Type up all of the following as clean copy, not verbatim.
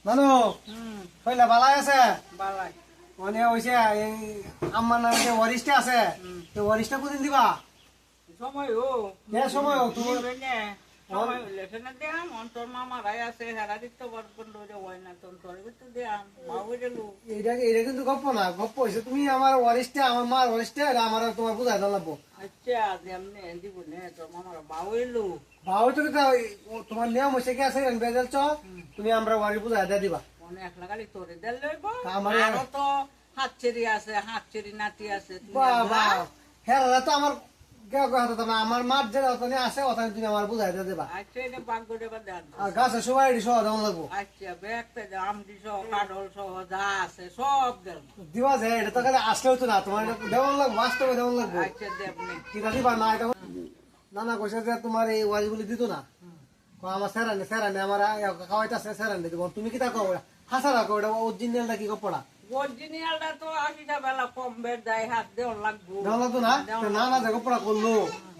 নানু কইলা বালাই আছে বালাই মানে হইছে এই আম্মার নামে যে ওয়ারিশটা আছে তো ওয়ারিশটা কোনদিন দিবা সময় ও কে সময় তুমি সময় হইলে না দিয়াম অন্তর মামা রাই আছে হেরা দিতে বরপন ধরে হয় না তোর তো দিয়াম বাবু গেল এটা কিন্তু গপ্প না গপ্প হইছে তুমি আমার ওয়ারিশটা আমার মার ওয়ারিশটা আর আমার তোমার বুঝাই দাও লাগবো আচ্ছা যেমনি দিব নে তোর মামার বাবু এলো বাবু তো তোমার নিয়ম হইছে কি আছে বেজাল চ তুমি আমরা ওয়ারি বুঝাই দিয়ে দিবা মনে একলা খালি তোরে দেল লইব আমারে- আরো তো হাত চেরি নাতি আছে তুই বাবা একলা। হেরা তো আমার কেউ কথা না আমার মার যেটা ওখানে আছে ওখানে তুমি আমার বুঝাই দিয়ে দিবা আচ্ছা এটা ভাগ্য দেবা দেন আর গাছের সবাই সহ দেওয়া লাগবো আচ্ছা ব্যাগতে আমটি সহ কাঠল সহ যা আছে সব দেন দিবা যে এটা তো খালি আসলেও তো না তোমার এটা দেওয়ান লাগবো বাস্তবে দেওয়ান লাগবো আচ্ছা দেবনি কিনা দিবা না এটা নানা কইছে যে তোমার এই ওয়ারিগুলি দিত না কয় আমার সেরানি আমার খাওয়াইতেছে সেরানি দিব তুমি কি তা কও হাসা রাখো এটা অরিজিনালটা কি কপড়া অরিজিনালটা তো আশিটা বেলা কম বের দেয় হাত দেওয়ার লাগবো দেওয়ান লাগতো না তো নানা যে কপড়া করলো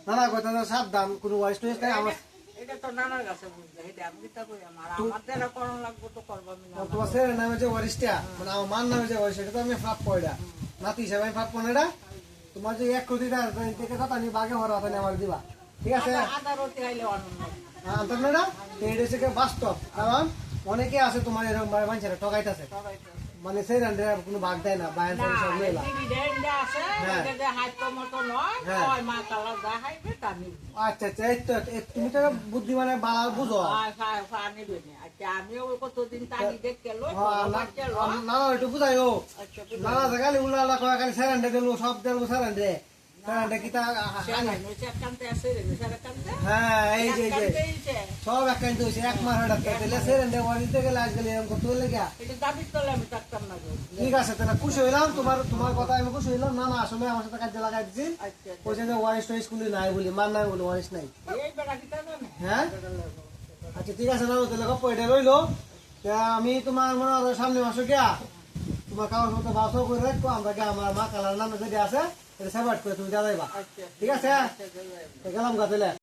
নানা কইতে সাবধান কোনো ওয়ারিশ টুরিশ নাই আমার এটা তো নানার কাছে বুঝবে এটা আমি কিতা কই আমাদের করণ লাগবো তো করবো আমি না তোমার সেরের নামে যে ওয়ারিশটা মানে আমার মার নামে যে ওয়ারিশ এটা তো আমি ফাঁপ পয়ডা নাতি হিসাবে আমি ফাঁপ পয়ডা তোমার যে 1 কোটি টাকা থেকে কথা নি বাগে হওয়ার কথা আমার দিবা ঠিক আছে আদা রতি খাইলে অনন্য আন্তর্নারা এটা হচ্ছে বাস্তব কারণ অনেকে আছে তোমার এরকম মানুষের ঠকাইতেছে মানে সেই রান্ডে কোনো ভাগ দেয় না বায়ান না সব নেই ডিভিডেন্ড আছে হ্যাঁ। এটা যে হাত মতো নয় হ্যাঁ। ওই মা কালা যা খাইবে তা নিবে আচ্ছা আচ্ছা এই তো তুমি তো বুদ্ধি মানে বালা বুঝো নিবে না আচ্ছা আমিও কতদিন তানি দেখে লো না একটু বুঝাইও আচ্ছা নানা জায়গায় উল্লা আল্লাহ কয় খালি সেরান্ডে দিল সব দেবো সেরান্ডে সেরান্ডে কি তা হ্যাঁ এই যে সব এক কাইন্দ হইছে এক মাস হঠাৎ দিলে সেরান্ডে ওয়ারিতে গেলে আজ গেলে এরকম করতে হইলে গিয়া ঠিক আছে তাহলে খুশি হইলাম তোমার কথা আমি খুশি হইলাম না না আসলে আমার সাথে কাজে লাগাই দিচ্ছি কইছে যে ওয়ারিশ তো স্কুলে নাই বলি মার নাই বলি ওয়ারিশ নাই হ্যাঁ আচ্ছা ঠিক আছে না তাহলে গপ্প এটা রইলো আমি তোমার মনে হয় সামনে মাসে গিয়া তোমার কাগজ মতো বাসও করে রাখবো আমরা গিয়ে আমার মা কালার নামে যদি আছে এটা সেপারেট করে তুমি দেওয়া যাইবা ঠিক আছে গেলাম গা তাহলে